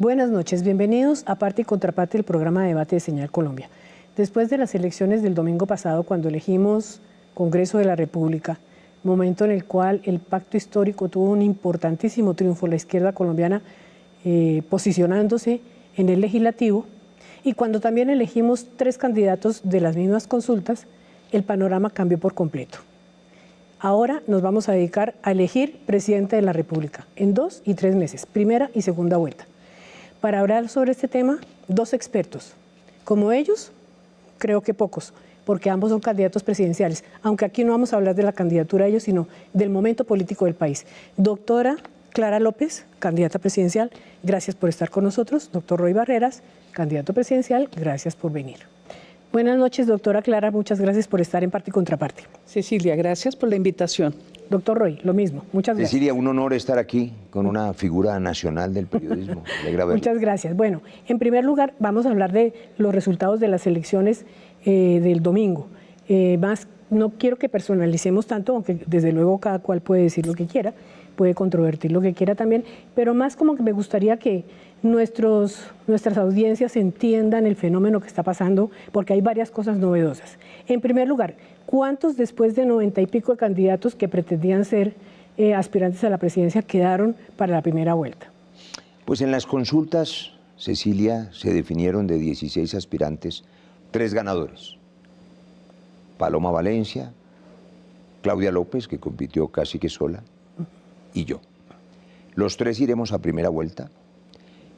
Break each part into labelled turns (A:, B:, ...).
A: Buenas noches, bienvenidos a Parte y Contraparte del programa de debate de Señal Colombia. Después de las elecciones del domingo pasado, cuando elegimos Congreso de la República, momento en el cual el pacto histórico tuvo un importantísimo triunfo, la izquierda colombiana posicionándose en el legislativo, y cuando también elegimos 3 candidatos de las mismas consultas, el panorama cambió por completo. Ahora nos vamos a dedicar a elegir presidente de la República en 2 y 3 meses, primera y segunda vuelta. Para hablar sobre este tema, 2 expertos. Como ellos, creo que pocos, porque ambos son candidatos presidenciales, aunque aquí no vamos a hablar de la candidatura de ellos, sino del momento político del país. Doctora Clara López, candidata presidencial, gracias por estar con nosotros. Doctor Roy Barreras, candidato presidencial, gracias por venir. Buenas noches, doctora Clara, muchas gracias por estar en Parte y Contraparte.
B: Cecilia, gracias por la invitación.
A: Doctor Roy, lo mismo, muchas gracias.
C: Cecilia, un honor estar aquí con una figura nacional del periodismo.
A: Muchas gracias. Bueno, en primer lugar, vamos a hablar de los resultados de las elecciones del domingo. No quiero que personalicemos tanto, aunque desde luego cada cual puede decir lo que quiera, puede controvertir lo que quiera también, pero más como que me gustaría que nuestras audiencias entiendan el fenómeno que está pasando, porque hay varias cosas novedosas. En primer lugar, ¿cuántos después de 90 y pico de candidatos que pretendían ser aspirantes a la presidencia quedaron para la primera vuelta?
C: Pues en las consultas, Cecilia, se definieron de 16 aspirantes, 3 ganadores. Paloma Valencia, Claudia López, que compitió casi que sola, y yo. Los 3 iremos a primera vuelta,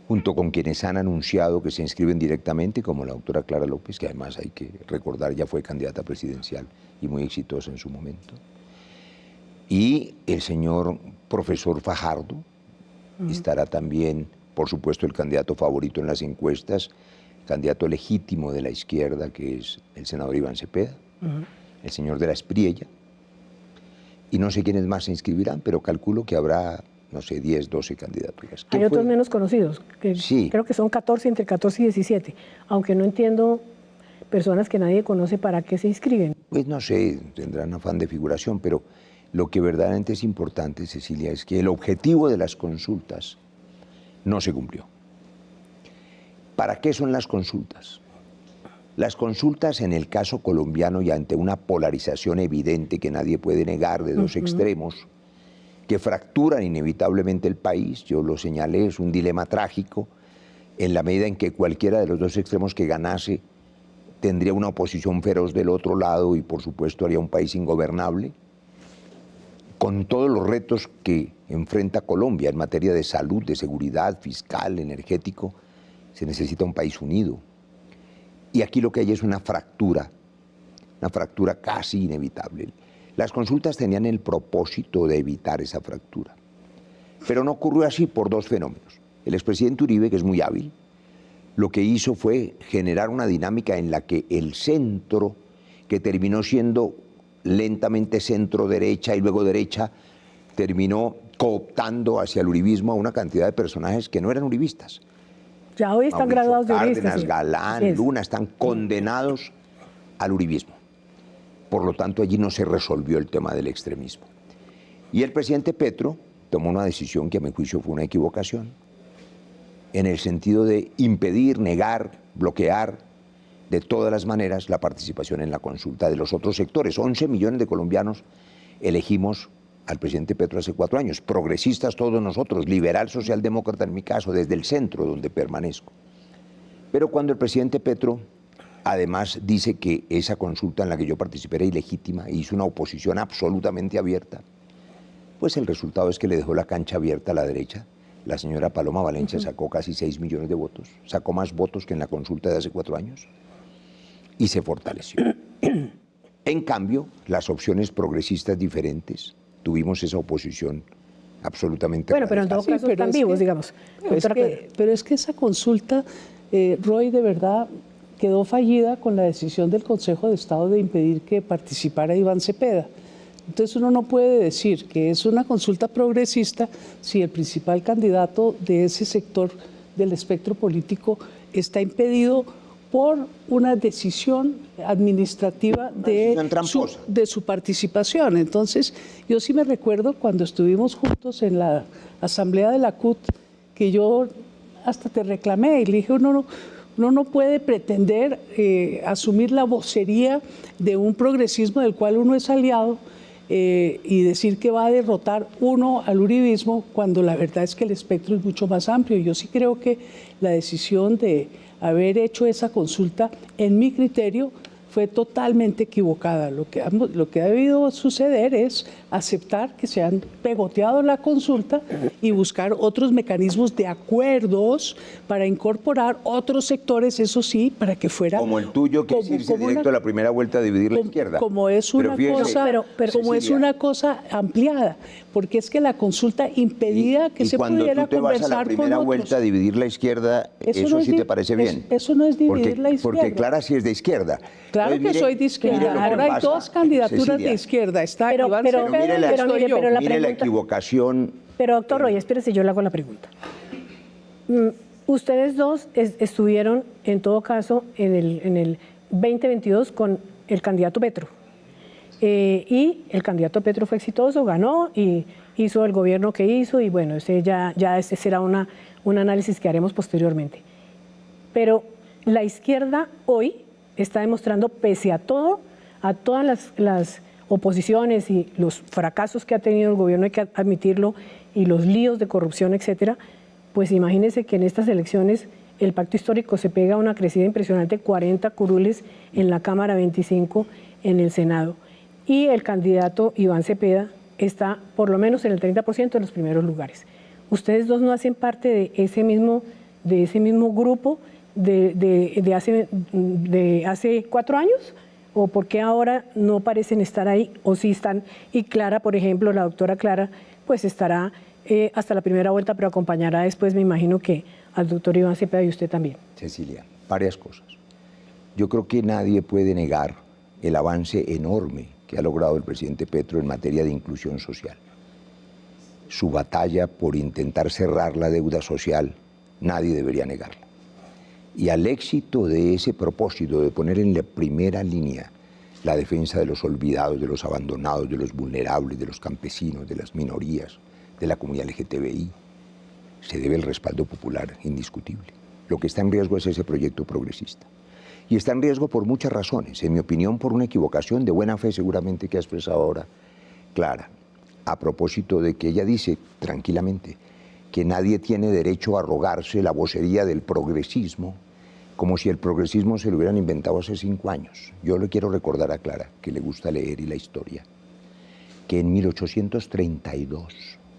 C: junto con quienes han anunciado que se inscriben directamente, como la doctora Clara López, que además hay que recordar ya fue candidata presidencial y muy exitosa en su momento, y el señor profesor Fajardo. Estará también, por supuesto, el candidato favorito en las encuestas, candidato legítimo de la izquierda, que es el senador Iván Cepeda, el señor de la Espriella, y no sé quiénes más se inscribirán, pero calculo que habrá, no sé, 10, 12 candidaturas.
A: Hay otros menos conocidos, que sí, creo que son 14, entre 14 y 17, aunque no entiendo personas que nadie conoce para qué se inscriben.
C: Pues no sé, tendrán afán de figuración, pero lo que verdaderamente es importante, Cecilia, es que el objetivo de las consultas no se cumplió. ¿Para qué son las consultas? Las consultas en el caso colombiano y ante una polarización evidente que nadie puede negar de 2 extremos que fracturan inevitablemente el país, yo lo señalé, es un dilema trágico en la medida en que cualquiera de los 2 extremos que ganase tendría una oposición feroz del otro lado y por supuesto haría un país ingobernable, con todos los retos que enfrenta Colombia en materia de salud, de seguridad, fiscal, energético. Se necesita un país unido. Y aquí lo que hay es una fractura casi inevitable. Las consultas tenían el propósito de evitar esa fractura. Pero no ocurrió así por 2 fenómenos. El expresidente Uribe, que es muy hábil, lo que hizo fue generar una dinámica en la que el centro, que terminó siendo lentamente centro-derecha y luego derecha, terminó cooptando hacia el uribismo a una cantidad de personajes que no eran uribistas.
A: Ya hoy están graduados de uribistas.
C: Cárdenas, sí. Galán, Luna, están condenados al uribismo. Por lo tanto, allí no se resolvió el tema del extremismo. Y el presidente Petro tomó una decisión que a mi juicio fue una equivocación, en el sentido de impedir, negar, bloquear de todas las maneras la participación en la consulta de los otros sectores. 11 millones de colombianos elegimos al presidente Petro hace 4 años, progresistas todos nosotros, liberal, socialdemócrata en mi caso, desde el centro donde permanezco. Pero cuando el presidente Petro además dice que esa consulta en la que yo participé era ilegítima e hizo una oposición absolutamente abierta, pues el resultado es que le dejó la cancha abierta a la derecha. La señora Paloma Valencia sacó casi 6 millones de votos, sacó más votos que en la consulta de hace 4 años y se fortaleció. En cambio, las opciones progresistas diferentes, tuvimos esa oposición absolutamente...
A: Bueno, pero en todo caso están vivos, digamos.
B: Pero es que esa consulta, Roy, de verdad quedó fallida con la decisión del Consejo de Estado de impedir que participara Iván Cepeda. Entonces uno no puede decir que es una consulta progresista si el principal candidato de ese sector del espectro político está impedido por una decisión administrativa de su participación. Entonces, yo sí me recuerdo cuando estuvimos juntos en la asamblea de la CUT, que yo hasta te reclamé y le dije, uno no puede pretender asumir la vocería de un progresismo del cual uno es aliado y decir que va a derrotar uno al uribismo cuando la verdad es que el espectro es mucho más amplio. Yo sí creo que la decisión de haber hecho esa consulta, en mi criterio, fue totalmente equivocada. Lo que ha debido suceder es aceptar que se han pegoteado la consulta y buscar otros mecanismos de acuerdos para incorporar otros sectores, eso sí, para que fuera...
C: Como el tuyo, que es irse directo a la primera vuelta a dividir la izquierda.
B: Como es una una cosa ampliada, porque es que la consulta impedía que se pudiera conversar con otros.
C: Y cuando tú te vas a la primera vuelta a dividir la izquierda, ¿eso sí te parece bien?
B: Eso no es dividir la izquierda.
C: Porque Clara sí es de izquierda.
B: Claro que soy de izquierda. Ahora hay dos candidaturas de izquierda. Está Iván Cepeda y estoy yo.
C: Mire la equivocación.
A: Pero doctor Roy, espérese, yo le hago la pregunta. Ustedes dos estuvieron, en todo caso, en el 2022 con el candidato Petro. Y el candidato Petro fue exitoso, ganó y hizo el gobierno que hizo. Y bueno, ese será un análisis que haremos posteriormente. Pero la izquierda hoy está demostrando, pese a todo, a todas las oposiciones y los fracasos que ha tenido el gobierno, hay que admitirlo, y los líos de corrupción, etcétera, pues imagínense que en estas elecciones el pacto histórico se pega a una crecida impresionante, 40 curules en la Cámara, 25 en el Senado. Y el candidato Iván Cepeda está por lo menos en el 30% de los primeros lugares. ¿Ustedes dos no hacen parte de ese mismo grupo de hace 4 años? ¿O por qué ahora no parecen estar ahí? ¿O sí están? Y Clara, por ejemplo, la doctora Clara, pues estará hasta la primera vuelta, pero acompañará después, me imagino, que al doctor Iván Cepeda y usted también.
C: Cecilia, varias cosas. Yo creo que nadie puede negar el avance enorme que ha logrado el presidente Petro en materia de inclusión social. Su batalla por intentar cerrar la deuda social, nadie debería negarla. Y al éxito de ese propósito de poner en la primera línea la defensa de los olvidados, de los abandonados, de los vulnerables, de los campesinos, de las minorías, de la comunidad LGTBI, se debe el respaldo popular indiscutible. Lo que está en riesgo es ese proyecto progresista. Y está en riesgo por muchas razones. En mi opinión, por una equivocación de buena fe seguramente que ha expresado ahora Clara, a propósito de que ella dice tranquilamente que nadie tiene derecho a arrogarse la vocería del progresismo, como si el progresismo se lo hubieran inventado hace 5 años. Yo le quiero recordar a Clara, que le gusta leer y la historia, que en 1832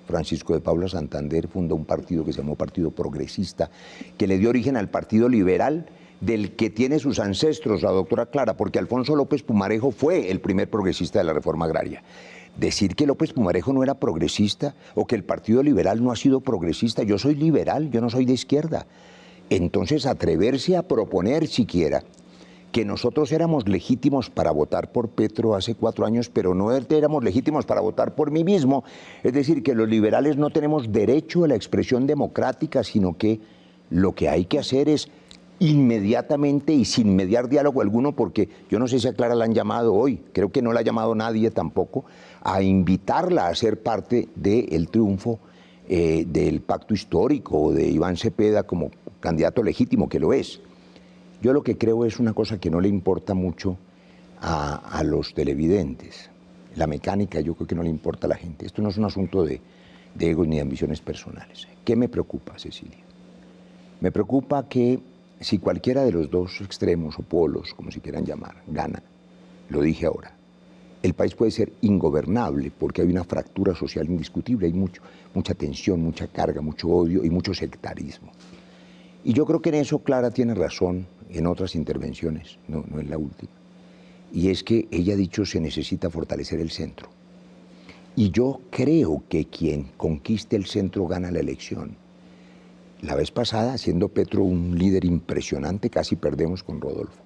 C: Francisco de Paula Santander fundó un partido que se llamó Partido Progresista, que le dio origen al Partido Liberal, del que tiene sus ancestros la doctora Clara, porque Alfonso López Pumarejo fue el primer progresista de la reforma agraria. Decir que López Pumarejo no era progresista o que el Partido Liberal no ha sido progresista, yo soy liberal, yo no soy de izquierda. Entonces atreverse a proponer siquiera que nosotros éramos legítimos para votar por Petro hace 4 años, pero no éramos legítimos para votar por mí mismo, es decir, que los liberales no tenemos derecho a la expresión democrática, sino que lo que hay que hacer es inmediatamente y sin mediar diálogo alguno, porque yo no sé si a Clara la han llamado hoy, creo que no la ha llamado nadie tampoco, a invitarla a ser parte del triunfo del pacto histórico de Iván Cepeda como candidato legítimo, que lo es. Yo lo que creo es una cosa que no le importa mucho a los televidentes. La mecánica yo creo que no le importa a la gente. Esto no es un asunto de egos ni de ambiciones personales. ¿Qué me preocupa, Cecilia? Me preocupa que si cualquiera de los dos extremos o polos, como se quieran llamar, gana, lo dije ahora, el país puede ser ingobernable porque hay una fractura social indiscutible, hay mucha tensión, mucha carga, mucho odio y mucho sectarismo. Y yo creo que en eso Clara tiene razón en otras intervenciones, no en la última. Y es que ella ha dicho se necesita fortalecer el centro. Y yo creo que quien conquiste el centro gana la elección. La vez pasada, siendo Petro un líder impresionante, casi perdemos con Rodolfo.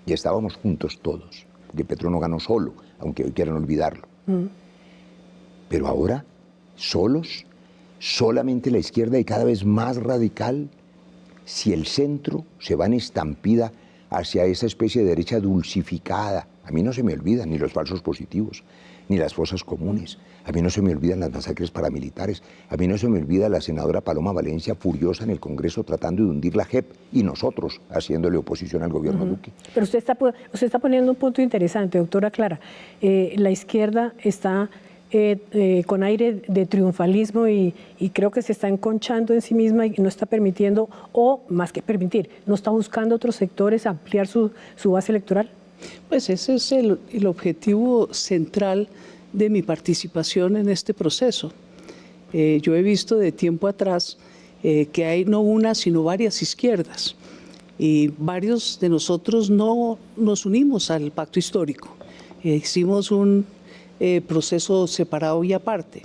C: Y estábamos juntos todos, porque Petro no ganó solo, aunque hoy quieran olvidarlo. Pero ahora, solos, solamente la izquierda y cada vez más radical, si el centro se va en estampida hacia esa especie de derecha dulcificada. A mí no se me olvidan ni los falsos positivos, ni las fosas comunes. A mí no se me olvidan las masacres paramilitares. A mí no se me olvida la senadora Paloma Valencia furiosa en el Congreso tratando de hundir la JEP y nosotros haciéndole oposición al gobierno Duque.
A: Pero usted está poniendo un punto interesante, doctora Clara. La izquierda está con aire de triunfalismo y creo que se está enconchando en sí misma y no está permitiendo, o más que permitir, no está buscando otros sectores ampliar su base electoral.
B: Pues ese es el objetivo central de mi participación en este proceso. Yo he visto de tiempo atrás que hay no una, sino varias izquierdas. Y varios de nosotros no nos unimos al pacto histórico. Hicimos un proceso separado y aparte.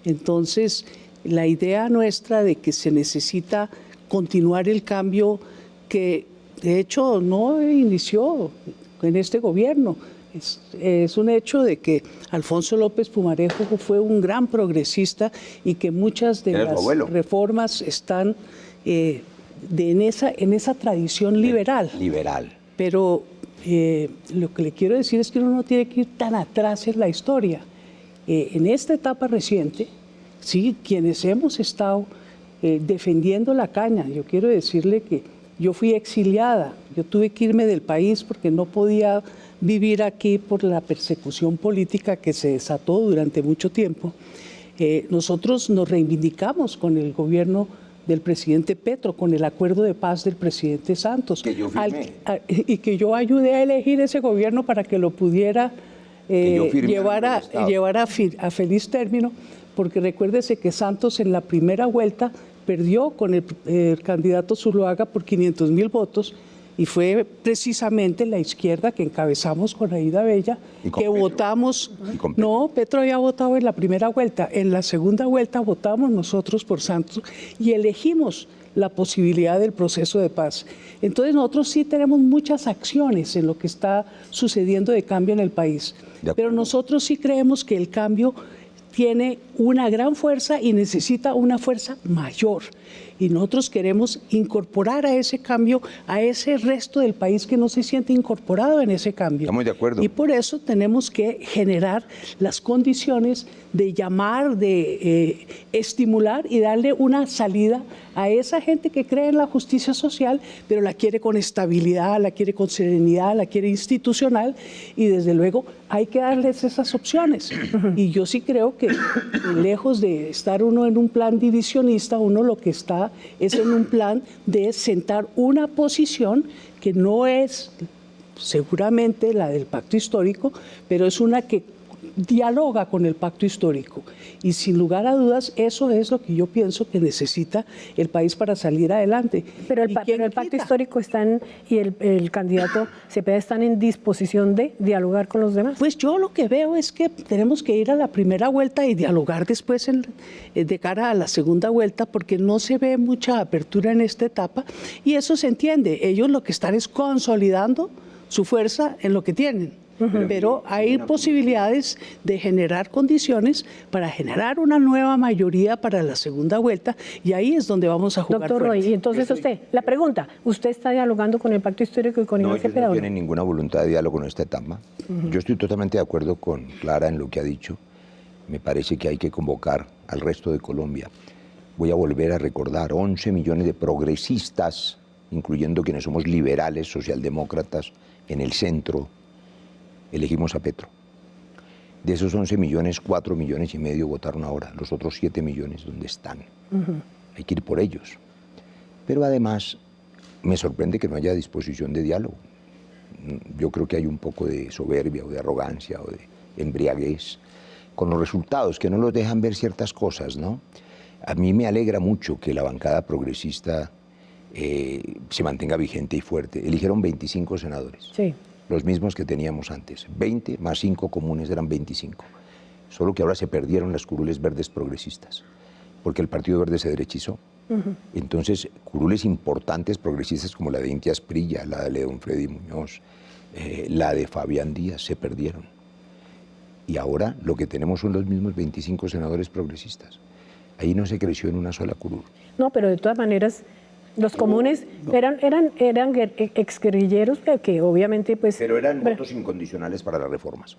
B: Entonces, la idea nuestra de que se necesita continuar el cambio que, de hecho, no inició en este gobierno. Es un hecho de que Alfonso López Pumarejo fue un gran progresista y que muchas de las reformas están en esa tradición liberal. Pero lo que le quiero decir es que uno no tiene que ir tan atrás en la historia. En esta etapa reciente, sí, quienes hemos estado defendiendo la caña, yo quiero decirle que yo fui exiliada, yo tuve que irme del país porque no podía vivir aquí por la persecución política que se desató durante mucho tiempo. Nosotros nos reivindicamos con el gobierno del presidente Petro, con el acuerdo de paz del presidente Santos,
C: que yo firmé.
B: y que yo ayudé a elegir ese gobierno para que lo pudiera llevar a feliz término, porque recuérdese que Santos en la primera vuelta perdió con el candidato Zuluaga por 500,000 votos, y fue precisamente la izquierda que encabezamos con Aída Bella, que votamos. No, Petro había votado en la primera vuelta. En la segunda vuelta votamos nosotros por Santos y elegimos la posibilidad del proceso de paz. Entonces nosotros sí tenemos muchas acciones en lo que está sucediendo de cambio en el país. Pero nosotros sí creemos que el cambio tiene una gran fuerza y necesita una fuerza mayor. Y nosotros queremos incorporar a ese cambio a ese resto del país que no se siente incorporado en ese cambio.
C: Estamos de acuerdo.
B: Y por eso tenemos que generar las condiciones de llamar, de estimular y darle una salida a esa gente que cree en la justicia social, pero la quiere con estabilidad, la quiere con serenidad, la quiere institucional, y desde luego hay que darles esas opciones. Y yo sí creo que lejos de estar uno en un plan divisionista, uno lo que está es en un plan de sentar una posición que no es seguramente la del pacto histórico, pero es una que dialoga con el pacto histórico. Y sin lugar a dudas, eso es lo que yo pienso que necesita el país para salir adelante.
A: Pero el pacto histórico y el candidato Cepeda están en disposición de dialogar con los demás.
B: Pues yo lo que veo es que tenemos que ir a la primera vuelta y dialogar después de cara a la segunda vuelta, porque no se ve mucha apertura en esta etapa, y eso se entiende. Ellos lo que están es consolidando su fuerza en lo que tienen. Pero hay posibilidades de generar condiciones para generar una nueva mayoría para la segunda vuelta, y ahí es donde vamos a jugar.
A: Doctor Roy, y entonces la pregunta, ¿usted está dialogando con el pacto histórico y con Iván Cepeda?
C: No tiene ninguna voluntad de diálogo en esta etapa. Yo estoy totalmente de acuerdo con Clara en lo que ha dicho. Me parece que hay que convocar al resto de Colombia. Voy a volver a recordar 11 millones de progresistas, incluyendo quienes somos liberales, socialdemócratas, en el centro. Elegimos a Petro. De esos 11 millones, 4,5 millones votaron ahora. Los otros 7 millones, ¿dónde están? Hay que ir por ellos. Pero además, me sorprende que no haya disposición de diálogo. Yo creo que hay un poco de soberbia o de arrogancia o de embriaguez con los resultados, que no los dejan ver ciertas cosas, ¿no? A mí me alegra mucho que la bancada progresista se mantenga vigente y fuerte. Eligieron 25 senadores.
A: Sí.
C: Los mismos que teníamos antes, 20 más 5 comunes eran 25, solo que ahora se perdieron las curules verdes progresistas, porque el Partido Verde se derechizó. Entonces, curules importantes progresistas como la de Inti Asprilla, la de don Freddy Muñoz, la de Fabián Díaz, se perdieron. Y ahora lo que tenemos son los mismos 25 senadores progresistas. Ahí no se creció en una sola curul.
A: No, pero de todas maneras, los comunes eran exguerrilleros que obviamente pues...
C: Pero eran votos incondicionales para las reformas.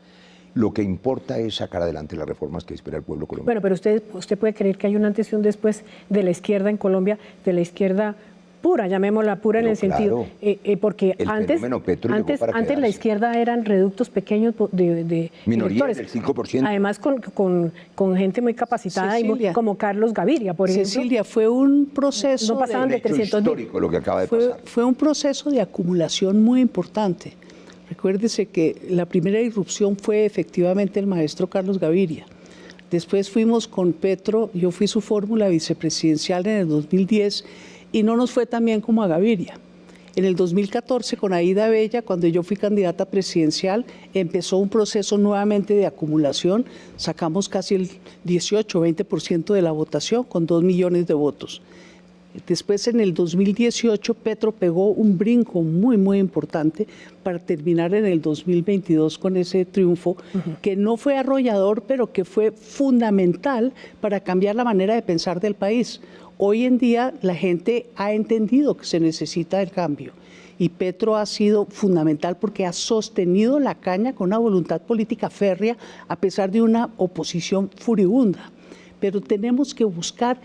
C: Lo que importa es sacar adelante las reformas que espera el pueblo colombiano.
A: Bueno, pero usted puede creer que hay un antes y un después de la izquierda en Colombia, de la izquierda pura, llamémosla pura en el sentido, porque
C: el
A: antes la izquierda eran reductos pequeños de
C: minoría
A: electores,
C: del 5%.
A: además con gente muy capacitada, como Carlos Gaviria, por ejemplo.
B: Cecilia, fue un proceso
A: no pasaban de 300.000.
C: Histórico lo que acaba de pasar.
B: Fue un proceso de acumulación muy importante. Recuérdese que la primera irrupción fue efectivamente el maestro Carlos Gaviria. Después fuimos con Petro, yo fui su fórmula vicepresidencial en el 2010 y no nos fue tan bien como a Gaviria. En el 2014, con Aida Bella, cuando yo fui candidata presidencial, empezó un proceso nuevamente de acumulación. Sacamos casi el 18-20% de la votación con 2 millones de votos. Después, en el 2018, Petro pegó un brinco muy, muy importante para terminar en el 2022 con ese triunfo, que no fue arrollador, pero que fue fundamental para cambiar la manera de pensar del país. Hoy en día la gente ha entendido que se necesita el cambio y Petro ha sido fundamental porque ha sostenido la caña con una voluntad política férrea a pesar de una oposición furibunda. Pero tenemos que buscar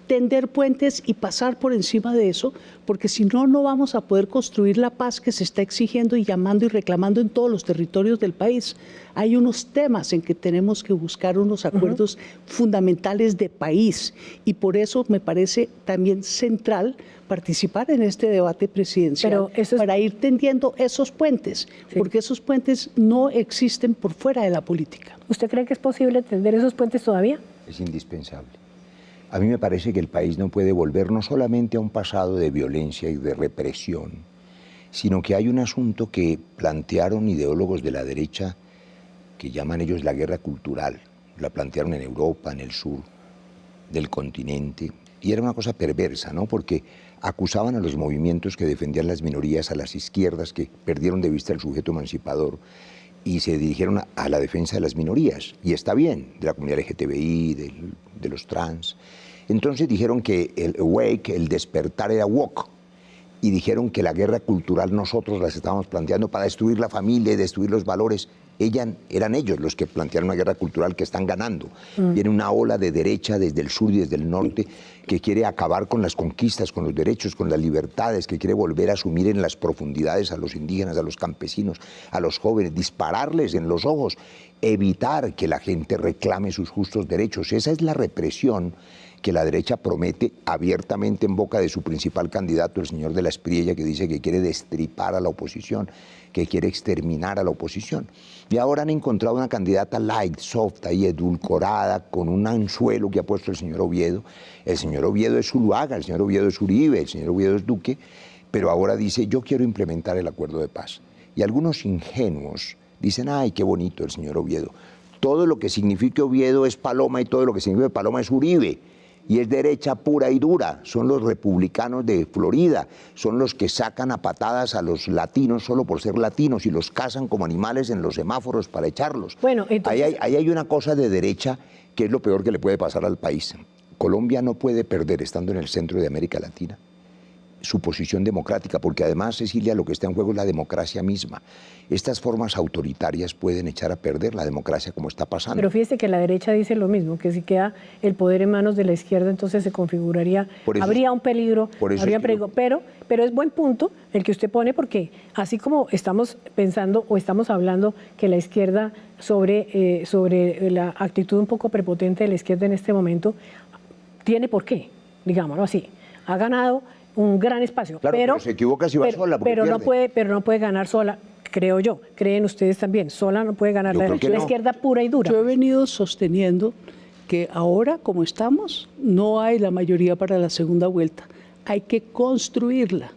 B: tender puentes y pasar por encima de eso, porque si no, no vamos a poder construir la paz que se está exigiendo y llamando y reclamando en todos los territorios del país. Hay unos temas en que tenemos que buscar unos acuerdos fundamentales de país y por eso me parece también central participar en este debate presidencial para ir tendiendo esos puentes, porque esos puentes no existen por fuera de la política.
A: ¿Usted cree que es posible tender esos puentes todavía?
C: Es indispensable. A mí me parece que el país no puede volver no solamente a un pasado de violencia y de represión, sino que hay un asunto que plantearon ideólogos de la derecha, que llaman ellos la guerra cultural. La plantearon en Europa, en el sur del continente, y era una cosa perversa, ¿no? Porque acusaban a los movimientos que defendían las minorías, a las izquierdas que perdieron de vista el sujeto emancipador, y se dirigieron a la defensa de las minorías, y está bien, de la comunidad LGTBI, de los trans. Entonces dijeron que el awake, el despertar era woke, y dijeron que la guerra cultural nosotros las estábamos planteando para destruir la familia y destruir los valores. Eran ellos los que plantearon una guerra cultural que están ganando. Viene una ola de derecha desde el sur y desde el norte que quiere acabar con las conquistas, con los derechos, con las libertades, que quiere volver a asumir en las profundidades a los indígenas, a los campesinos, a los jóvenes, dispararles en los ojos, evitar que la gente reclame sus justos derechos. Esa es la represión que la derecha promete abiertamente en boca de su principal candidato, el señor de la Espriella, que dice que quiere destripar a la oposición, que quiere exterminar a la oposición. Y ahora han encontrado una candidata light, soft, ahí edulcorada, con un anzuelo que ha puesto el señor Oviedo. El señor Oviedo es Zuluaga, el señor Oviedo es Uribe, el señor Oviedo es Duque, pero ahora dice, yo quiero implementar el acuerdo de paz. Y algunos ingenuos dicen, ay, qué bonito el señor Oviedo. Todo lo que signifique Oviedo es Paloma y todo lo que signifique Paloma es Uribe. Y es derecha pura y dura, son los republicanos de Florida, son los que sacan a patadas a los latinos solo por ser latinos y los cazan como animales en los semáforos para echarlos.
A: Bueno, entonces...
C: ahí hay una cosa de derecha que es lo peor que le puede pasar al país. Colombia no puede perder, estando en el centro de América Latina, su posición democrática, porque además, Cecilia, lo que está en juego es la democracia misma. Estas formas autoritarias pueden echar a perder la democracia como está pasando.
A: Pero fíjese que la derecha dice lo mismo, que si queda el poder en manos de la izquierda, entonces se configuraría, habría un peligro, pero es buen punto el que usted pone, porque así como estamos pensando o estamos hablando que la izquierda sobre la actitud un poco prepotente de la izquierda en este momento, tiene por qué, digámoslo así, ha ganado un gran espacio,
C: claro, pero se equivoca si va sola,
A: pero no puede ganar sola, creo yo. ¿Creen ustedes también? Sola no puede ganar la izquierda pura y dura.
B: Yo he venido sosteniendo que ahora, como estamos, no hay la mayoría para la segunda vuelta. Hay que construirla.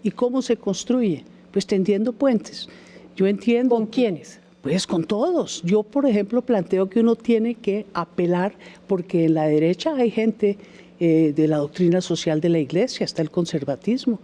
B: ¿Y cómo se construye? Pues tendiendo puentes. Yo entiendo...
A: ¿Con quiénes?
B: Pues con todos. Yo, por ejemplo, planteo que uno tiene que apelar, porque en la derecha hay gente de la doctrina social de la Iglesia, está el conservatismo,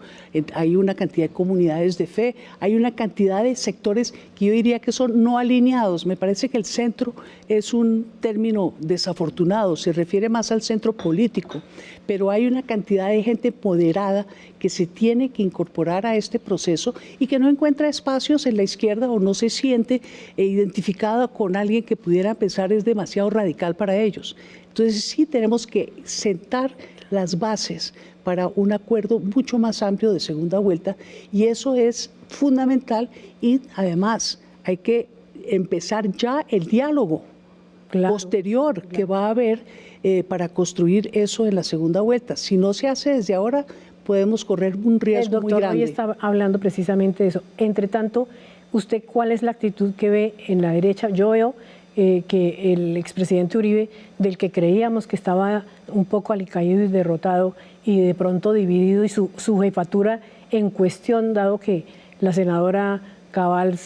B: hay una cantidad de comunidades de fe, hay una cantidad de sectores que yo diría que son no alineados. Me parece que el centro es un término desafortunado, se refiere más al centro político, pero hay una cantidad de gente moderada que se tiene que incorporar a este proceso y que no encuentra espacios en la izquierda o no se siente identificada con alguien que pudiera pensar es demasiado radical para ellos. Entonces sí tenemos que sentar las bases para un acuerdo mucho más amplio de segunda vuelta y eso es fundamental y además hay que empezar ya el diálogo posterior que va a haber para construir eso en la segunda vuelta. Si no se hace desde ahora, podemos correr un riesgo muy grande.
A: El doctor hoy está hablando precisamente de eso. Entre tanto, ¿usted cuál es la actitud que ve en la derecha? Yo veo que el expresidente Uribe, del que creíamos que estaba un poco alicaído y derrotado y de pronto dividido y su jefatura en cuestión, dado que la senadora Cabal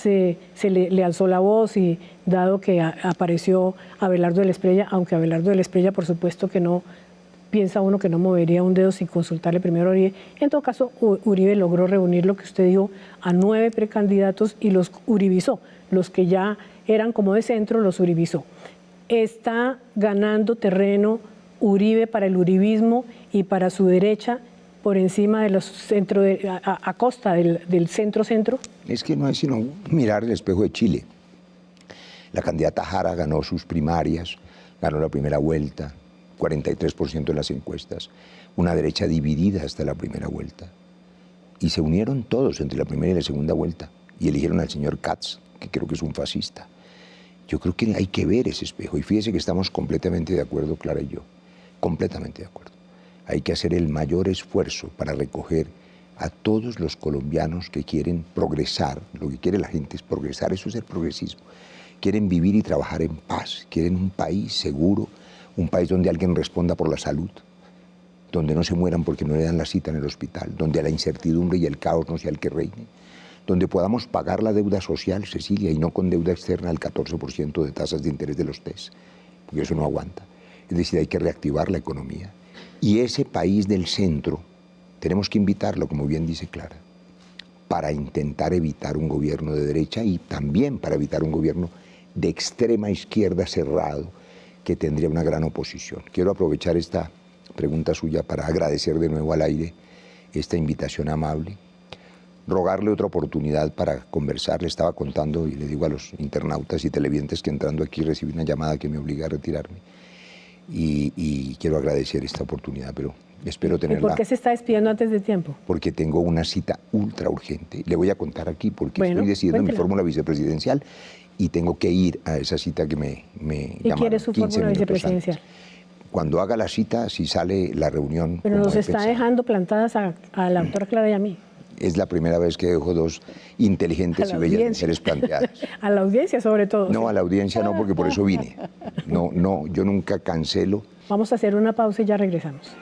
A: le alzó la voz y dado que apareció Abelardo de la Espriella, aunque Abelardo de la Espriella por supuesto que no, piensa uno que no movería un dedo sin consultarle primero a Uribe. En todo caso, Uribe logró reunir lo que usted dijo a 9 precandidatos y los uribizó. Los que ya eran como de centro los uribizó. Está ganando terreno Uribe para el uribismo y para su derecha por encima de los centros, a costa del centro-centro.
C: Es que no es sino mirar el espejo de Chile. La candidata Jara ganó sus primarias, ganó la primera vuelta, 43% en las encuestas, una derecha dividida hasta la primera vuelta. Y se unieron todos entre la primera y la segunda vuelta y eligieron al señor Katz, que creo que es un fascista. Yo creo que hay que ver ese espejo y fíjese que estamos completamente de acuerdo, Clara y yo, completamente de acuerdo. Hay que hacer el mayor esfuerzo para recoger a todos los colombianos que quieren progresar. Lo que quiere la gente es progresar, eso es el progresismo. Quieren vivir y trabajar en paz, quieren un país seguro, un país donde alguien responda por la salud, donde no se mueran porque no le dan la cita en el hospital, donde la incertidumbre y el caos no sea el que reine, donde podamos pagar la deuda social, Cecilia, y no con deuda externa al 14% de tasas de interés de los TES, porque eso no aguanta. Es decir, hay que reactivar la economía. Y ese país del centro, tenemos que invitarlo, como bien dice Clara, para intentar evitar un gobierno de derecha y también para evitar un gobierno de extrema izquierda cerrado, que tendría una gran oposición. Quiero aprovechar esta pregunta suya para agradecer de nuevo al aire esta invitación amable, rogarle otra oportunidad para conversar. Le estaba contando y le digo a los internautas y televidentes que entrando aquí recibí una llamada que me obliga a retirarme y quiero agradecer esta oportunidad, pero espero tenerla.
A: ¿Y por qué se está despidiendo antes de tiempo?
C: Porque tengo una cita ultra urgente. Le voy a contar aquí porque estoy decidiendo mi fórmula vicepresidencial y tengo que ir a esa cita que me
A: llamaron. ¿Y quiere su fórmula vicepresidencial?
C: Cuando haga la cita, si sale la reunión...
A: Pero nos está dejando plantadas a la doctora Clara y a mí.
C: Es la primera vez que dejo dos inteligentes y bellas mujeres planteadas.
A: A la audiencia sobre todo.
C: No, a la audiencia no, porque por eso vine. No, yo nunca cancelo.
A: Vamos a hacer una pausa y ya regresamos.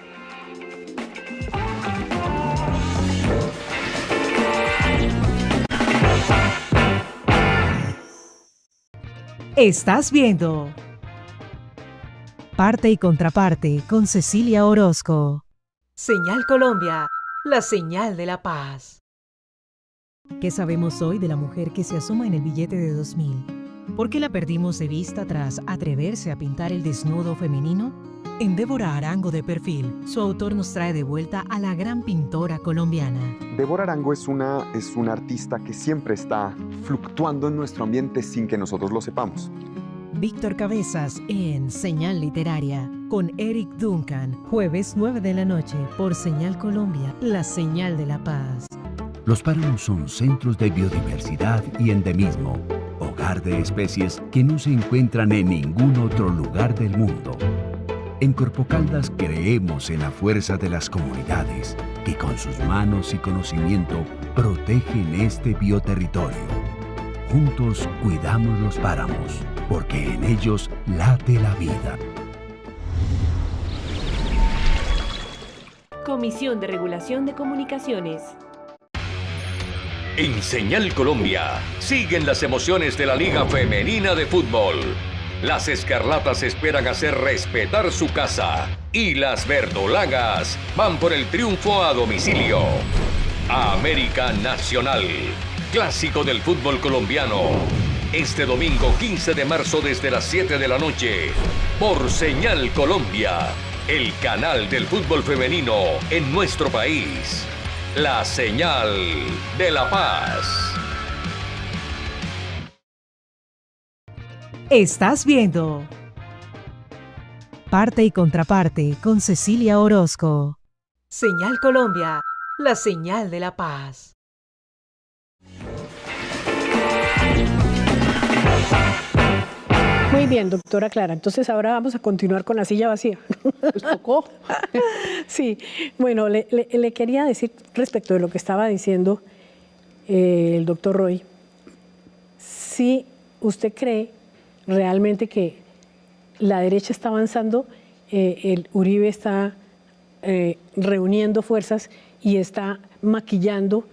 D: Estás viendo Parte y Contraparte con Cecilia Orozco. Señal Colombia, la señal de la paz. ¿Qué sabemos hoy de la mujer que se asoma en el billete de 2000? ¿Por qué la perdimos de vista tras atreverse a pintar el desnudo femenino? En Débora Arango de Perfil, su autor nos trae de vuelta a la gran pintora colombiana.
E: Débora Arango es una artista que siempre está fluctuando en nuestro ambiente sin que nosotros lo sepamos.
D: Víctor Cabezas en Señal Literaria con Eric Duncan, jueves 9 de la noche por Señal Colombia, la señal de la paz.
F: Los páramos son centros de biodiversidad y endemismo, hogar de especies que no se encuentran en ningún otro lugar del mundo. En Corpo Caldas creemos en la fuerza de las comunidades que con sus manos y conocimiento protegen este bioterritorio. Juntos cuidamos los páramos, porque en ellos late la vida.
G: Comisión de Regulación de Comunicaciones.
H: En Señal Colombia siguen las emociones de la Liga Femenina de Fútbol. Las Escarlatas esperan hacer respetar su casa y las verdolagas van por el triunfo a domicilio. América Nacional, clásico del fútbol colombiano. Este domingo 15 de marzo desde las 7 de la noche por Señal Colombia, el canal del fútbol femenino en nuestro país. La Señal de la Paz.
D: Estás viendo Parte y Contraparte con Cecilia Orozco. Señal Colombia, la señal de la paz.
A: Muy bien, doctora Clara. Entonces ahora vamos a continuar con la silla vacía.
B: Pues tocó.
A: Sí, bueno, le quería decir respecto de lo que estaba diciendo el doctor Roy, si usted cree realmente que la derecha está avanzando, el Uribe está reuniendo fuerzas y está maquillando,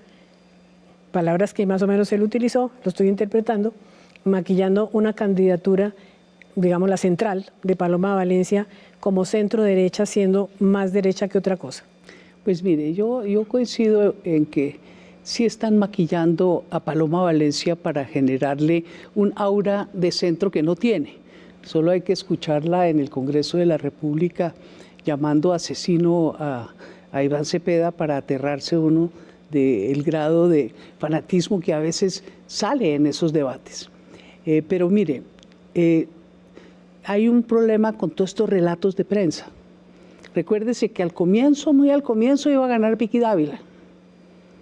A: palabras que más o menos él utilizó, lo estoy interpretando, maquillando una candidatura, digamos la central de Paloma Valencia como centro derecha, siendo más derecha que otra cosa.
B: Pues mire, yo coincido en que sí están maquillando a Paloma Valencia para generarle un aura de centro que no tiene. Solo hay que escucharla en el Congreso de la República llamando asesino a Iván Cepeda para aterrarse uno del grado de fanatismo que a veces sale en esos debates. Pero mire, hay un problema con todos estos relatos de prensa. Recuérdese que al comienzo, muy al comienzo, iba a ganar Vicky Dávila.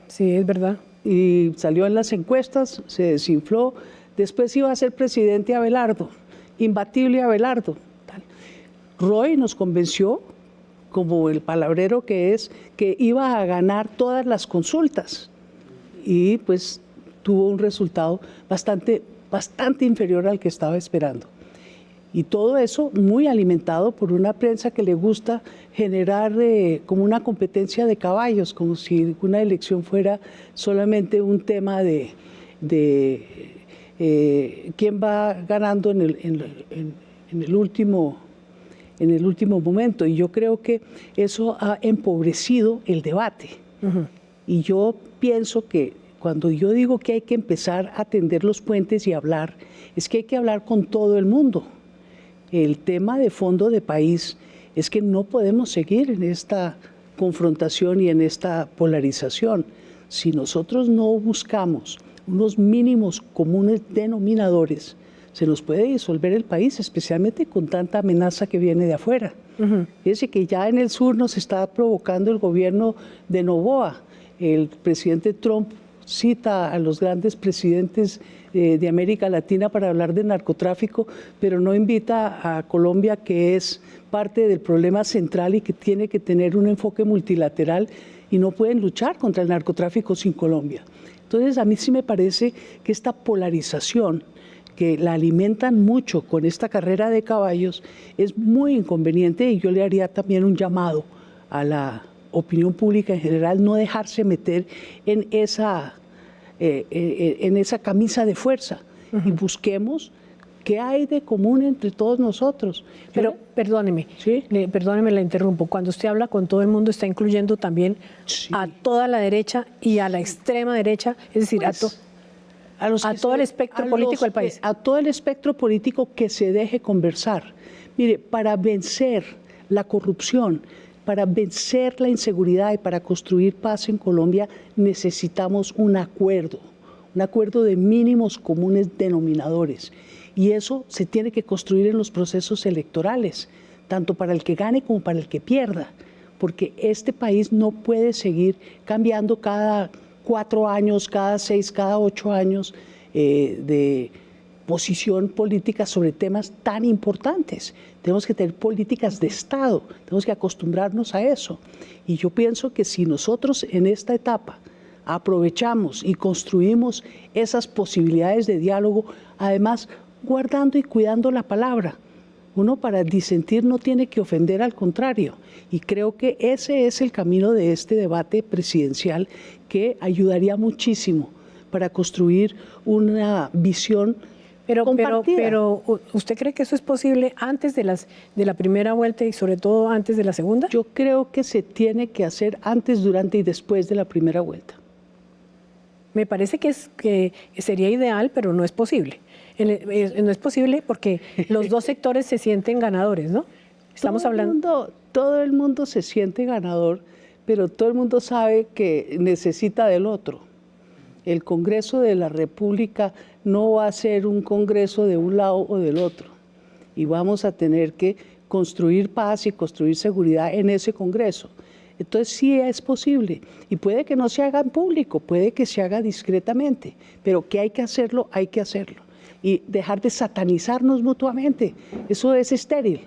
A: Sí, es verdad.
B: Y salió en las encuestas, se desinfló. Después iba a ser presidente Abelardo, imbatible Abelardo. Tal. Roy nos convenció, como el palabrero que es, que iba a ganar todas las consultas. Y pues tuvo un resultado bastante inferior al que estaba esperando. Y todo eso muy alimentado por una prensa que le gusta generar como una competencia de caballos, como si una elección fuera solamente un tema de quién va ganando en el último momento. Y yo creo que eso ha empobrecido el debate. Uh-huh. Y yo pienso que cuando yo digo que hay que empezar a tender los puentes y hablar, es que hay que hablar con todo el mundo. El tema de fondo de país es que no podemos seguir en esta confrontación y en esta polarización. Si nosotros no buscamos unos mínimos comunes denominadores, se nos puede disolver el país, especialmente con tanta amenaza que viene de afuera. Uh-huh. Fíjese que ya en el sur nos está provocando el gobierno de Noboa. El presidente Trump cita a los grandes presidentes de América Latina para hablar de narcotráfico, pero no invita a Colombia, que es parte del problema central y que tiene que tener un enfoque multilateral, y no pueden luchar contra el narcotráfico sin Colombia. Entonces, a mí sí me parece que esta polarización, que la alimentan mucho con esta carrera de caballos, es muy inconveniente, y yo le haría también un llamado a la opinión pública en general, no dejarse meter en esa camisa de fuerza. Uh-huh. Y busquemos qué hay de común entre todos nosotros.
A: Pero perdóneme, ¿sí? Perdóneme, la interrumpo. Cuando usted habla con todo el mundo, está incluyendo también sí. a toda la derecha y a la extrema derecha, es decir, pues, a todo el espectro político del país.
B: A todo el espectro político que se deje conversar. Mire, para vencer la corrupción, para vencer la inseguridad y para construir paz en Colombia necesitamos un acuerdo de mínimos comunes denominadores. Y eso se tiene que construir en los procesos electorales, tanto para el que gane como para el que pierda, porque este país no puede seguir cambiando cada 4 años, cada 6, cada 8 años de posición política sobre temas tan importantes. Tenemos que tener políticas de Estado, tenemos que acostumbrarnos a eso. Y yo pienso que si nosotros en esta etapa aprovechamos y construimos esas posibilidades de diálogo, además guardando y cuidando la palabra, uno para disentir no tiene que ofender, al contrario. Y creo que ese es el camino de este debate presidencial que ayudaría muchísimo para construir una visión
A: Pero ¿usted cree que eso es posible antes de la primera vuelta y sobre todo antes de la segunda?
B: Yo creo que se tiene que hacer antes, durante y después de la primera vuelta.
A: Me parece que sería ideal, pero no es posible. No es posible porque los dos sectores se sienten ganadores, ¿no? Estamos hablando...
B: Todo el mundo se siente ganador, pero todo el mundo sabe que necesita del otro. El Congreso de la República no va a ser un Congreso de un lado o del otro. Y vamos a tener que construir paz y construir seguridad en ese Congreso. Entonces sí es posible. Y puede que no se haga en público, puede que se haga discretamente, pero que hay que hacerlo, hay que hacerlo. Y dejar de satanizarnos mutuamente. Eso es estéril.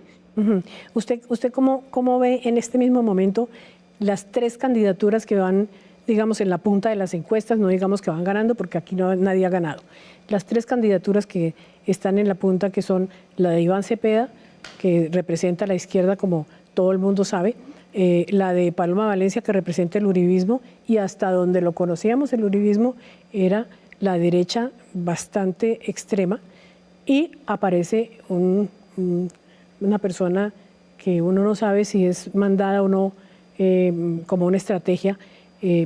A: ¿Usted cómo ve en este mismo momento las tres candidaturas que van, digamos, en la punta de las encuestas? No digamos que van ganando porque aquí nadie ha ganado. Las tres candidaturas que están en la punta, que son la de Iván Cepeda, que representa a la izquierda como todo el mundo sabe, la de Paloma Valencia, que representa el uribismo, y hasta donde lo conocíamos el uribismo era la derecha bastante extrema, y aparece una persona que uno no sabe si es mandada o no como una estrategia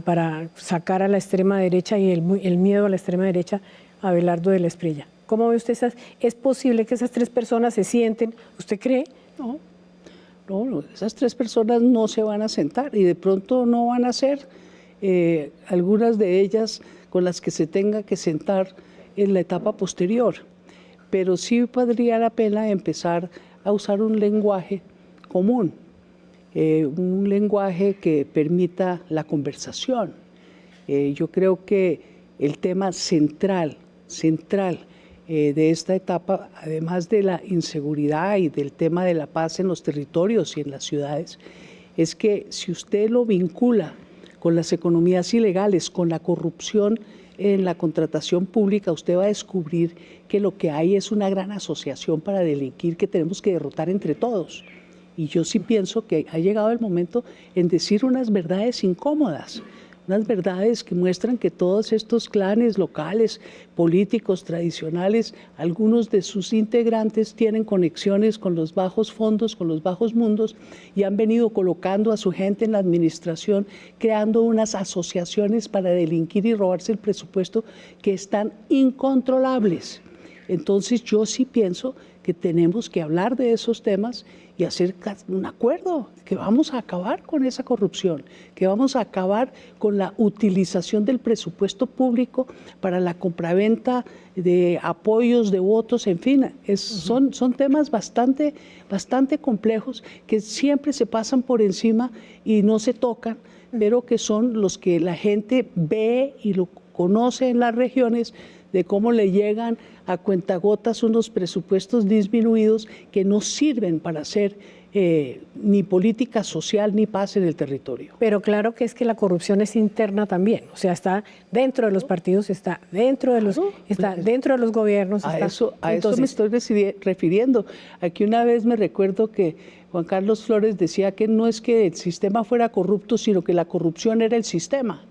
A: para sacar a la extrema derecha y el miedo a la extrema derecha, a Abelardo de la Espriella. ¿Cómo ve usted ¿Es posible que esas tres personas se sienten? ¿Usted cree?
B: No, esas tres personas no se van a sentar y de pronto no van a ser algunas de ellas con las que se tenga que sentar en la etapa posterior. Pero sí valdría la pena empezar a usar un lenguaje común, un lenguaje que permita la conversación. Yo creo que el tema central de esta etapa, además de la inseguridad y del tema de la paz en los territorios y en las ciudades, es que si usted lo vincula con las economías ilegales, con la corrupción en la contratación pública, usted va a descubrir que lo que hay es una gran asociación para delinquir que tenemos que derrotar entre todos. Y yo sí pienso que ha llegado el momento en decir unas verdades incómodas, unas verdades que muestran que todos estos clanes locales, políticos, tradicionales, algunos de sus integrantes tienen conexiones con los bajos fondos, con los bajos mundos, y han venido colocando a su gente en la administración, creando unas asociaciones para delinquir y robarse el presupuesto que están incontrolables. Entonces yo sí pienso que tenemos que hablar de esos temas y hacer un acuerdo, que vamos a acabar con esa corrupción, que vamos a acabar con la utilización del presupuesto público para la compraventa de apoyos, de votos, en fin, son temas bastante complejos que siempre se pasan por encima y no se tocan, pero que son los que la gente ve y lo conoce en las regiones, de cómo le llegan a cuentagotas unos presupuestos disminuidos que no sirven para hacer ni política social ni paz en el territorio.
A: Pero claro que es que la corrupción es interna también, o sea, está dentro de los partidos, está dentro de los gobiernos.
B: A eso me estoy refiriendo. Aquí una vez me recuerdo que Juan Carlos Flores decía que no es que el sistema fuera corrupto, sino que la corrupción era el sistema.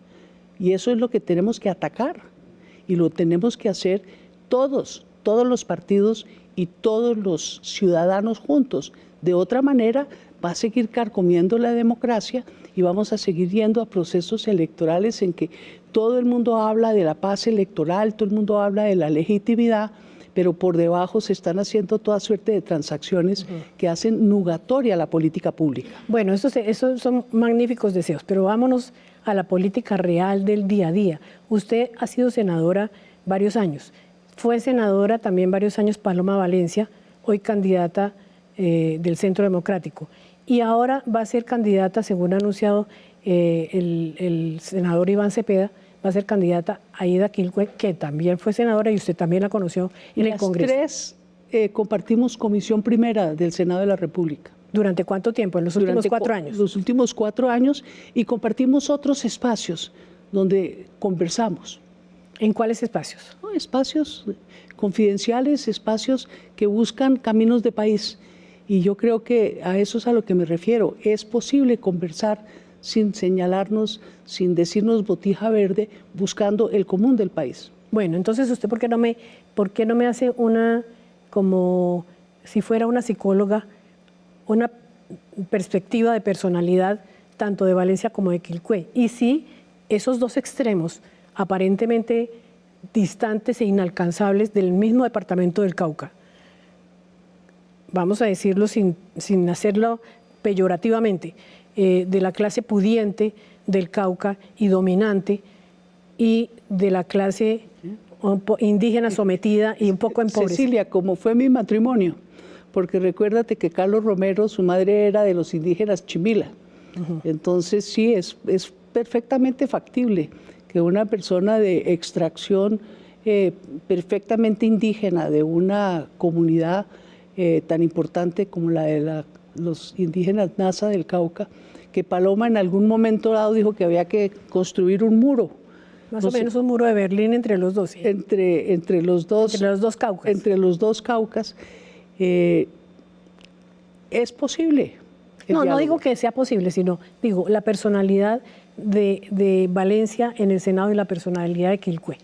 B: Y eso es lo que tenemos que atacar. Y lo tenemos que hacer todos los partidos y todos los ciudadanos juntos. De otra manera, va a seguir carcomiendo la democracia y vamos a seguir yendo a procesos electorales en que todo el mundo habla de la paz electoral, todo el mundo habla de la legitimidad, pero por debajo se están haciendo toda suerte de transacciones que hacen nugatoria la política pública.
A: Bueno, esos son magníficos deseos, pero vámonos a la política real del día a día. Usted ha sido senadora varios años. Fue senadora también varios años Paloma Valencia, hoy candidata del Centro Democrático. Y ahora va a ser candidata, según ha anunciado el senador Iván Cepeda, va a ser candidata Aida Quilcue, que también fue senadora y usted también la conoció en el Congreso.
B: Las tres compartimos comisión primera del Senado de la República.
A: ¿Durante cuánto tiempo? ¿En los últimos 4 años?
B: Los últimos 4 años, y compartimos otros espacios donde conversamos.
A: ¿En cuáles espacios?
B: Espacios confidenciales, espacios que buscan caminos de país. Y yo creo que a eso es a lo que me refiero. Es posible conversar sin señalarnos, sin decirnos botija verde, buscando el común del país.
A: Bueno, entonces usted, ¿por qué no me hace una, como si fuera una psicóloga, una perspectiva de personalidad tanto de Valencia como de Quilpué? Y si esos dos extremos, aparentemente distantes e inalcanzables del mismo departamento del Cauca, vamos a decirlo sin hacerlo peyorativamente, de la clase pudiente del Cauca y dominante, y de la clase indígena sometida y un poco empobrecida.
B: Cecilia, como fue mi matrimonio, porque recuérdate que Carlos Romero, su madre era de los indígenas Chimila. Entonces sí, es perfectamente factible que una persona de extracción perfectamente indígena de una comunidad tan importante como la de los indígenas Nasa del Cauca, que Paloma en algún momento dado dijo que había que construir un muro.
A: Más o menos un muro de Berlín entre los dos. ¿Sí?
B: Entre los dos
A: Caucas.
B: Entre los dos Caucas. Es posible.
A: No digo que sea posible, sino digo la personalidad de Valencia en el Senado y la personalidad de Quilpué.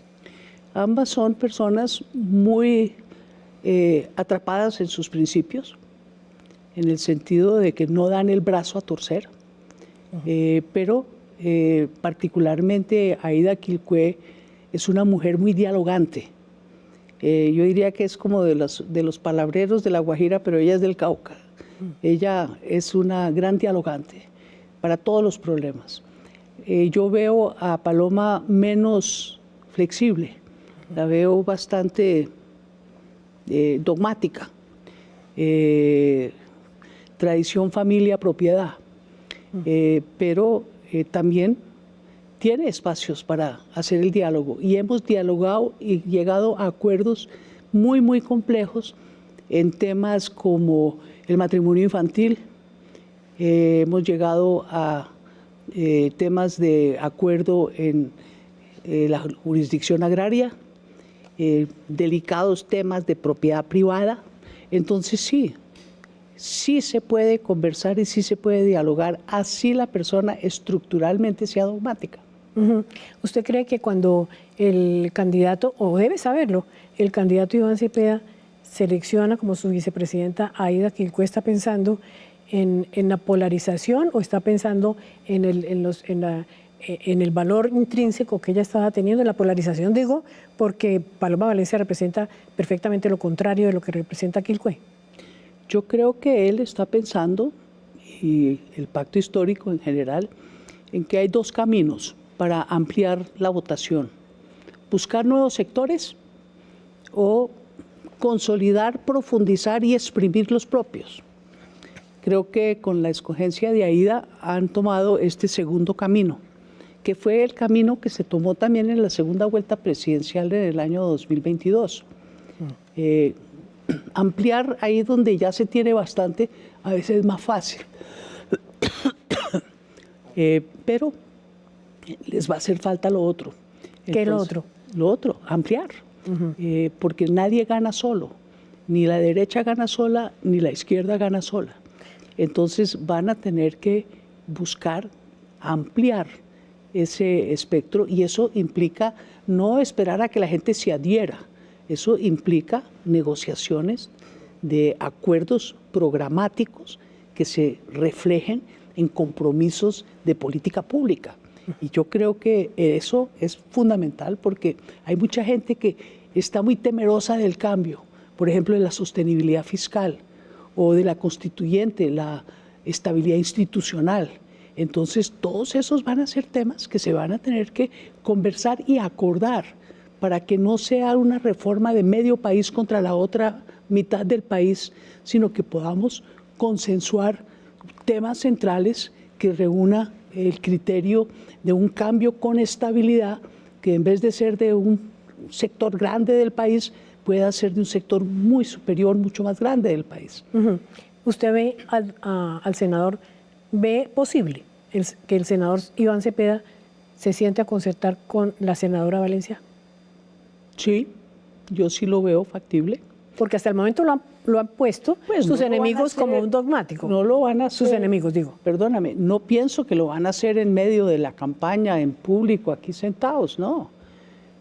B: Ambas son personas muy atrapadas en sus principios, en el sentido de que no dan el brazo a torcer, pero particularmente Aída Quilpué es una mujer muy dialogante. Yo diría que es como de los palabreros de La Guajira, pero ella es del Cauca. Ella es una gran dialogante para todos los problemas. Yo veo a Paloma menos flexible, la veo bastante dogmática, tradición, familia, propiedad, pero también tiene espacios para hacer el diálogo y hemos dialogado y llegado a acuerdos muy, muy complejos en temas como el matrimonio infantil. Hemos llegado a temas de acuerdo en la jurisdicción agraria, delicados temas de propiedad privada. Entonces sí se puede conversar y sí se puede dialogar, así la persona estructuralmente sea dogmática.
A: ¿Usted cree que cuando el candidato, o debe saberlo, el candidato Iván Cepeda selecciona como su vicepresidenta a Aída Quilpué, está pensando en la polarización o está pensando en el valor intrínseco que ella estaba teniendo? En la polarización digo porque Paloma Valencia representa perfectamente lo contrario de lo que representa Quilpué.
B: Yo creo que él está pensando, y el pacto histórico en general, en que hay dos caminos para ampliar la votación: buscar nuevos sectores o consolidar, profundizar y exprimir los propios. Creo que con la escogencia de Aída han tomado este segundo camino, que fue el camino que se tomó también en la segunda vuelta presidencial en el año 2022. Ampliar ahí donde ya se tiene bastante, a veces es más fácil. Pero les va a hacer falta lo otro.
A: ¿Qué es lo otro?
B: Lo otro, ampliar. Porque nadie gana solo. Ni la derecha gana sola, ni la izquierda gana sola. Entonces van a tener que buscar ampliar ese espectro, y eso implica no esperar a que la gente se adhiera. Eso implica negociaciones de acuerdos programáticos que se reflejen en compromisos de política pública. Y yo creo que eso es fundamental porque hay mucha gente que está muy temerosa del cambio, por ejemplo, de la sostenibilidad fiscal o de la constituyente, la estabilidad institucional. Entonces, todos esos van a ser temas que se van a tener que conversar y acordar para que no sea una reforma de medio país contra la otra mitad del país, sino que podamos consensuar temas centrales que reúna el criterio de un cambio con estabilidad, que en vez de ser de un sector grande del país, pueda ser de un sector muy superior, mucho más grande del país.
A: ¿Usted ve al senador, ve posible que el senador Iván Cepeda se siente a concertar con la senadora Valencia?
B: Sí, yo sí lo veo factible.
A: Porque hasta el momento lo han puesto
B: pues
A: sus
B: no
A: enemigos como un dogmático.
B: No lo van a hacer.
A: Sus enemigos, digo.
B: Perdóname, no pienso que lo van a hacer en medio de la campaña, en público, aquí sentados, no.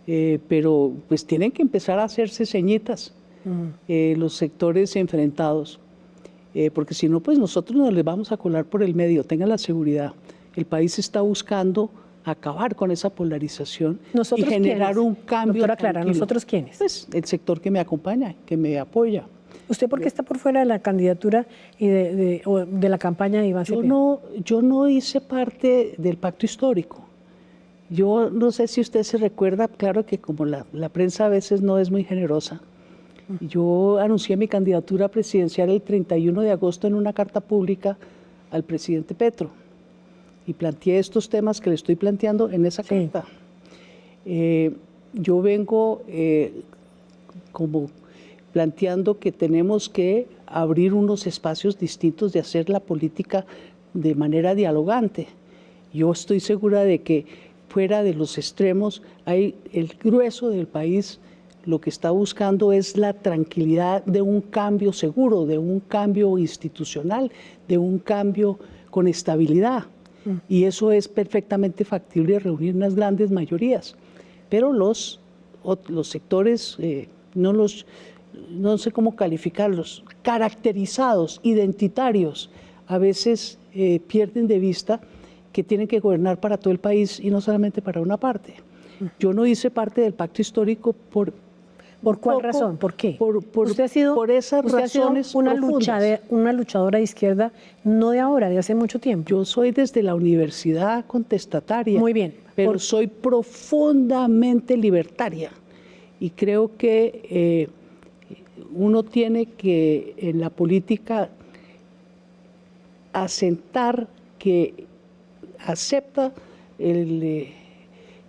B: pero pues tienen que empezar a hacerse ceñitas los sectores enfrentados, porque si no, pues nosotros nos les vamos a colar por el medio, tengan la seguridad. El país está buscando acabar con esa polarización y generar un cambio.
A: Doctora Clara, ¿nosotros quiénes?
B: Pues el sector que me acompaña, que me apoya.
A: ¿Usted por qué está por fuera de la candidatura y de la campaña de Iván Cepeda?
B: Yo no hice parte del pacto histórico. Yo no sé si usted se recuerda, claro que como la prensa a veces no es muy generosa, yo anuncié mi candidatura presidencial el 31 de agosto en una carta pública al presidente Petro y planteé estos temas que le estoy planteando en esa carta. Yo vengo como planteando que tenemos que abrir unos espacios distintos de hacer la política de manera dialogante. Yo estoy segura de que fuera de los extremos, el grueso del país lo que está buscando es la tranquilidad de un cambio seguro, de un cambio institucional, de un cambio con estabilidad. Y eso es perfectamente factible, reunir unas grandes mayorías. Pero los sectores, no sé cómo calificarlos, caracterizados, identitarios, a veces pierden de vista que tienen que gobernar para todo el país y no solamente para una parte. Yo no hice parte del pacto histórico ¿Por
A: cuál razón? ¿Por qué?
B: Usted ha sido, por esas razones
A: una luchadora de izquierda, no de ahora, de hace mucho tiempo.
B: Yo soy desde la universidad contestataria.
A: Muy bien.
B: Pero soy profundamente libertaria y creo que uno tiene que en la política asentar que acepta el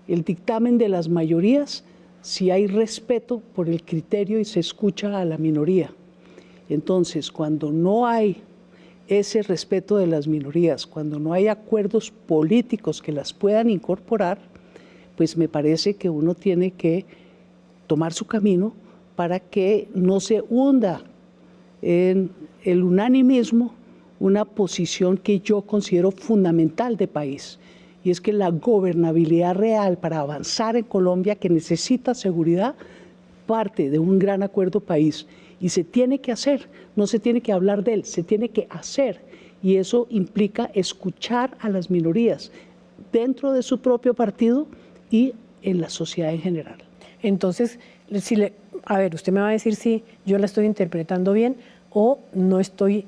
B: dictamen de las mayorías si hay respeto por el criterio y se escucha a la minoría. Entonces, cuando no hay ese respeto de las minorías, cuando no hay acuerdos políticos que las puedan incorporar, pues me parece que uno tiene que tomar su camino para que no se hunda en el unanimismo una posición que yo considero fundamental de país. Y es que la gobernabilidad real para avanzar en Colombia, que necesita seguridad, parte de un gran acuerdo país. Y se tiene que hacer, no se tiene que hablar de él, se tiene que hacer. Y eso implica escuchar a las minorías dentro de su propio partido y en la sociedad en general.
A: Entonces, a ver, usted me va a decir si yo la estoy interpretando bien o no estoy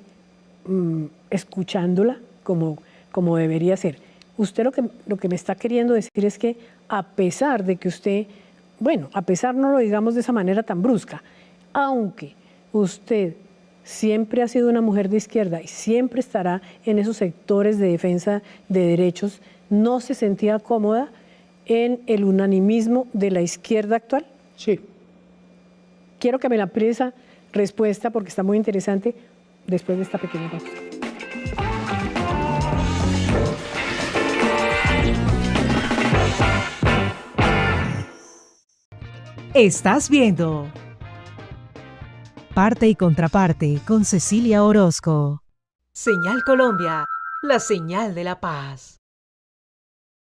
A: escuchándola como debería ser. Usted lo que me está queriendo decir es que a pesar de que usted, bueno, a pesar no lo digamos de esa manera tan brusca, aunque usted siempre ha sido una mujer de izquierda y siempre estará en esos sectores de defensa de derechos, ¿no se sentía cómoda en el unanimismo de la izquierda actual?
B: Sí.
A: Quiero que me la amplíe esa respuesta porque está muy interesante después de esta pequeña pausa.
D: Estás viendo Parte y Contraparte con Cecilia Orozco. Señal Colombia, la señal de la paz.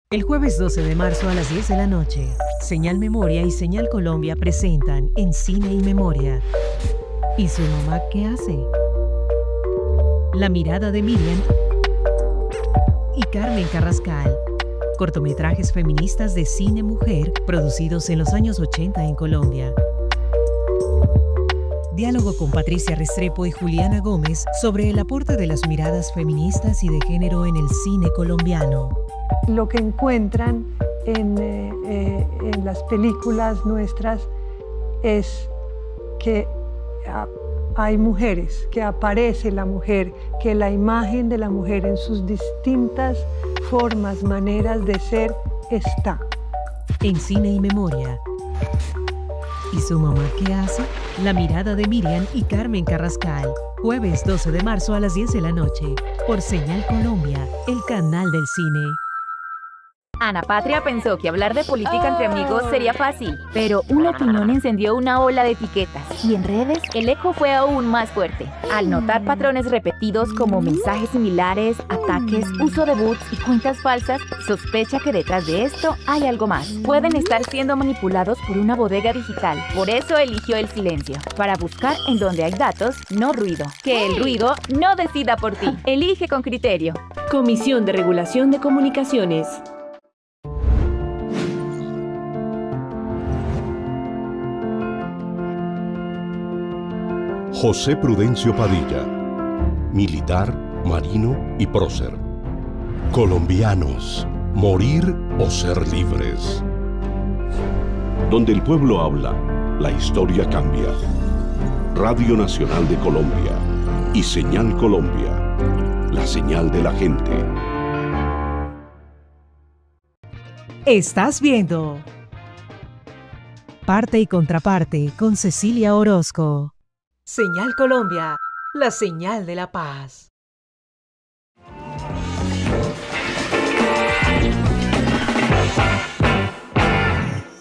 D: El jueves 12 de marzo a las 10 de la noche, Señal Memoria y Señal Colombia presentan En Cine y Memoria. ¿Y su mamá qué hace? La mirada de Miriam y Carmen Carrascal. Cortometrajes feministas de cine mujer producidos en los años 80 en Colombia. Diálogo con Patricia Restrepo y Juliana Gómez sobre el aporte de las miradas feministas y de género en el cine colombiano.
I: Lo que encuentran en las películas nuestras es que hay mujeres, que aparece la mujer, que la imagen de la mujer en sus distintas formas, maneras de ser, está.
D: En Cine y Memoria. ¿Y su mamá qué hace? La mirada de Miriam y Carmen Carrascal. Jueves 12 de marzo a las 10 de la noche. Por Señal Colombia, el canal del cine.
J: Ana Patria pensó que hablar de política entre amigos sería fácil, pero una opinión encendió una ola de etiquetas y en redes el eco fue aún más fuerte. Al notar patrones repetidos como mensajes similares, ataques, uso de bots y cuentas falsas, sospecha que detrás de esto hay algo más. Pueden estar siendo manipulados por una bodega digital, por eso eligió el silencio, para buscar en donde hay datos, no ruido. Que el ruido no decida por ti. Elige con criterio.
G: Comisión de Regulación de Comunicaciones.
K: José Prudencio Padilla, militar, marino y prócer. Colombianos, morir o ser libres. Donde el pueblo habla, la historia cambia. Radio Nacional de Colombia y Señal Colombia, la señal de la gente.
D: Estás viendo Parte y Contraparte con Cecilia Orozco. Señal Colombia, la señal de la paz.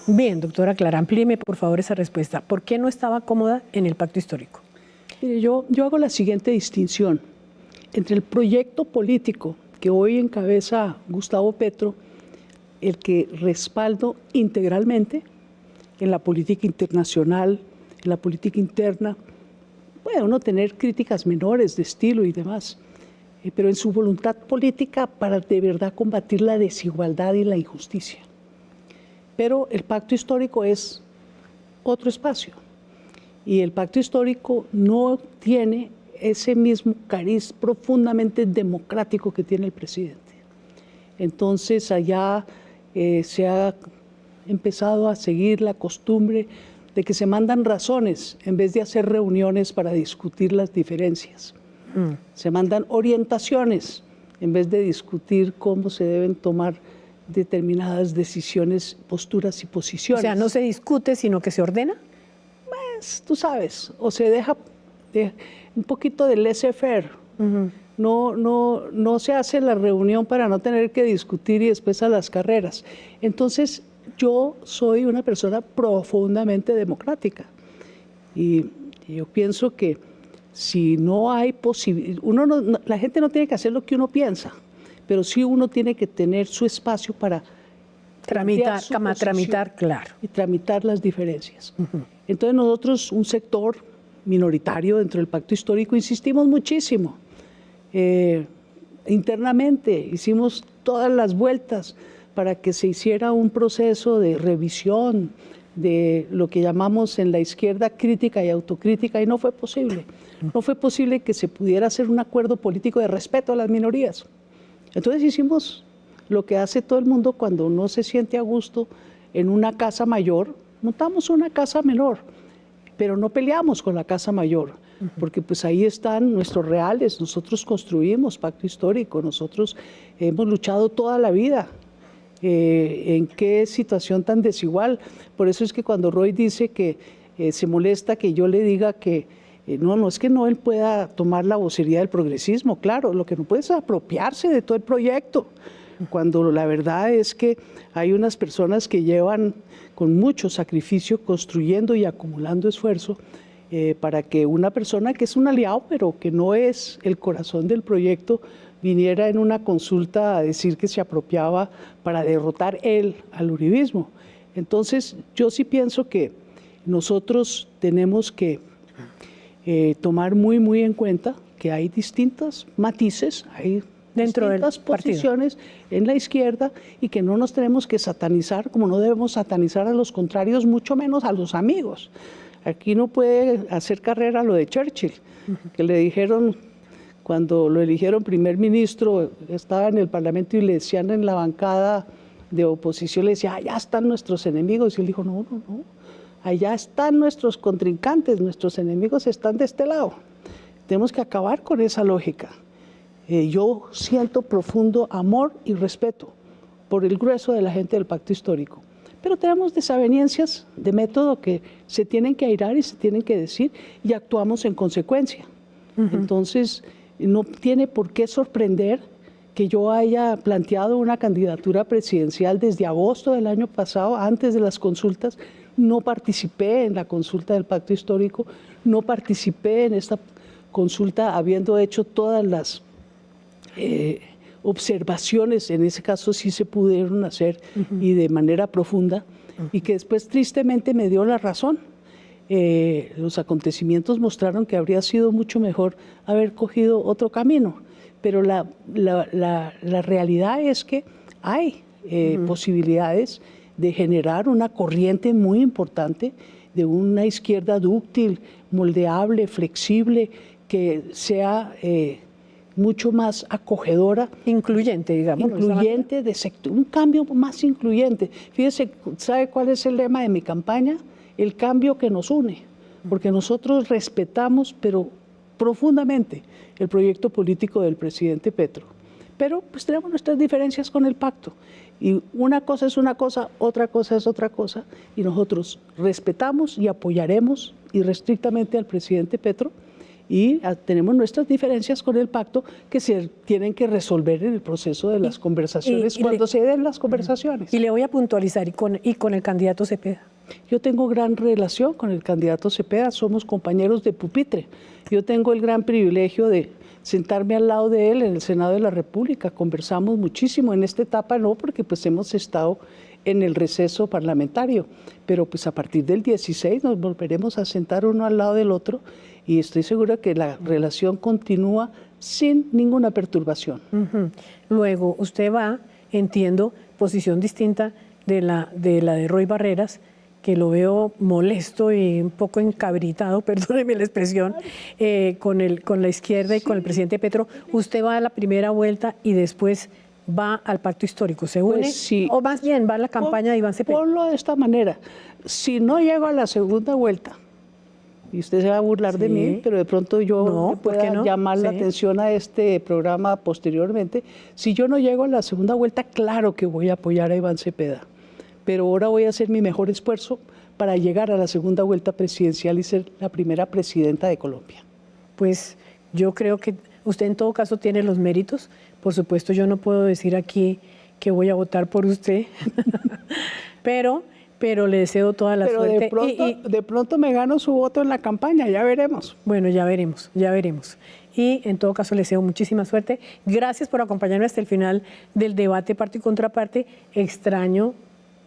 A: Bien, doctora Clara, amplíeme por favor esa respuesta. ¿Por qué no estaba cómoda en el pacto histórico?
B: Mire, yo hago la siguiente distinción entre el proyecto político que hoy encabeza Gustavo Petro, el que respaldo integralmente en la política internacional, en la política interna. Puede uno tener críticas menores de estilo y demás, pero en su voluntad política para de verdad combatir la desigualdad y la injusticia. Pero el pacto histórico es otro espacio y el pacto histórico no tiene ese mismo cariz profundamente democrático que tiene el presidente. Entonces allá se ha empezado a seguir la costumbre de que se mandan razones en vez de hacer reuniones para discutir las diferencias. Se mandan orientaciones en vez de discutir cómo se deben tomar determinadas decisiones, posturas y posiciones.
A: O sea, no se discute, sino que se ordena.
B: Pues, tú sabes, o se deja un poquito de laissez-faire. No se hace la reunión para no tener que discutir y después a las carreras. Entonces, yo soy una persona profundamente democrática y yo pienso que si no hay posibilidad, la gente no tiene que hacer lo que uno piensa, pero sí uno tiene que tener su espacio para
A: tramitar, claro.
B: Y tramitar las diferencias. Entonces nosotros, un sector minoritario dentro del pacto histórico, insistimos muchísimo. Internamente hicimos todas las vueltas para que se hiciera un proceso de revisión de lo que llamamos en la izquierda crítica y autocrítica, y no fue posible. No fue posible que se pudiera hacer un acuerdo político de respeto a las minorías. Entonces hicimos lo que hace todo el mundo cuando no se siente a gusto en una casa mayor, montamos una casa menor, pero no peleamos con la casa mayor, porque pues ahí están nuestros reales, nosotros construimos pacto histórico, nosotros hemos luchado toda la vida. En qué situación tan desigual. Por eso es que cuando Roy dice que se molesta que yo le diga que no es que no él pueda tomar la vocería del progresismo, claro, lo que no puede es apropiarse de todo el proyecto, cuando la verdad es que hay unas personas que llevan con mucho sacrificio construyendo y acumulando esfuerzo para que una persona que es un aliado, pero que no es el corazón del proyecto, viniera en una consulta a decir que se apropiaba para derrotar él al uribismo. Entonces, yo sí pienso que nosotros tenemos que tomar muy en cuenta que hay distintos matices, hay
A: dentro
B: distintas posiciones en la izquierda y que no nos tenemos que satanizar, como no debemos satanizar a los contrarios, mucho menos a los amigos. Aquí no puede hacer carrera lo de Churchill, que le dijeron, cuando lo eligieron primer ministro, estaba en el Parlamento y le decían en la bancada de oposición, le decía, allá están nuestros enemigos. Y él dijo, no, allá están nuestros contrincantes, nuestros enemigos están de este lado. Tenemos que acabar con esa lógica. Yo siento profundo amor y respeto por el grueso de la gente del pacto histórico. Pero tenemos desavenencias de método que se tienen que airar y se tienen que decir y actuamos en consecuencia. Entonces, no tiene por qué sorprender que yo haya planteado una candidatura presidencial desde agosto del año pasado, antes de las consultas. No participé en la consulta del pacto histórico, no participé en esta consulta habiendo hecho todas las observaciones, en ese caso sí se pudieron hacer y de manera profunda, y que después tristemente me dio la razón. Los acontecimientos mostraron que habría sido mucho mejor haber cogido otro camino, pero la realidad es que hay posibilidades de generar una corriente muy importante de una izquierda dúctil, moldeable, flexible, que sea mucho más acogedora.
A: Incluyente, digamos.
B: Incluyente, de sector, un cambio más incluyente. Fíjese, ¿sabe cuál es el lema de mi campaña? El cambio que nos une, porque nosotros respetamos, pero profundamente, el proyecto político del presidente Petro. Pero pues tenemos nuestras diferencias con el pacto. Y una cosa es una cosa, otra cosa es otra cosa, y nosotros respetamos y apoyaremos irrestrictamente al presidente Petro, y tenemos nuestras diferencias con el pacto que se tienen que resolver en el proceso de las conversaciones, cuando se den las conversaciones.
A: Y le voy a puntualizar, y con el candidato Cepeda.
B: Yo tengo gran relación con el candidato Cepeda, somos compañeros de pupitre. Yo tengo el gran privilegio de sentarme al lado de él en el Senado de la República. Conversamos muchísimo en esta etapa, no, porque pues hemos estado en el receso parlamentario, pero pues a partir del 16 nos volveremos a sentar uno al lado del otro, y estoy segura que la relación continúa sin ninguna perturbación.
A: Luego, usted va, entiendo, posición distinta de la de Roy Barreras, que lo veo molesto y un poco encabritado, perdóneme la expresión, con la izquierda y con el presidente Petro. Usted va a la primera vuelta y después va al pacto histórico, ¿se une?
B: Pues sí.
A: O más bien va a la campaña de Iván Cepeda.
B: Ponlo de esta manera, si no llego a la segunda vuelta, y usted se va a burlar de mí, pero de pronto yo pueda llamar la atención a este programa posteriormente, si yo no llego a la segunda vuelta, claro que voy a apoyar a Iván Cepeda, pero ahora voy a hacer mi mejor esfuerzo para llegar a la segunda vuelta presidencial y ser la primera presidenta de Colombia.
A: Pues yo creo que usted en todo caso tiene los méritos. Por supuesto, yo no puedo decir aquí que voy a votar por usted, pero le deseo toda la suerte.
B: De pronto me gano su voto en la campaña, ya veremos.
A: Bueno, ya veremos. Y en todo caso le deseo muchísima suerte. Gracias por acompañarme hasta el final del debate parte y contraparte. Extraño,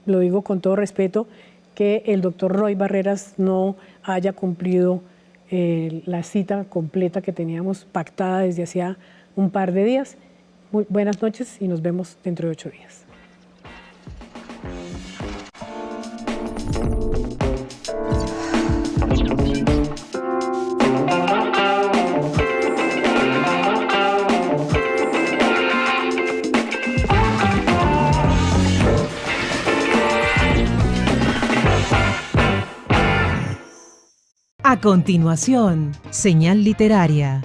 A: lo digo con todo respeto, que el doctor Roy Barreras no haya cumplido la cita completa que teníamos pactada desde hacía un par de días. Muy buenas noches y nos vemos dentro de 8 días.
D: A continuación, señal literaria.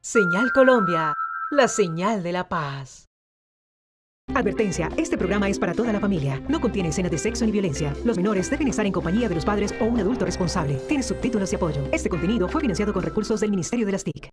D: Señal Colombia, la señal de la paz. Advertencia, este programa es para toda la familia. No contiene escenas de sexo ni violencia. Los menores deben estar en compañía de los padres o un adulto responsable. Tiene subtítulos y apoyo. Este contenido fue financiado con recursos del Ministerio de las TIC.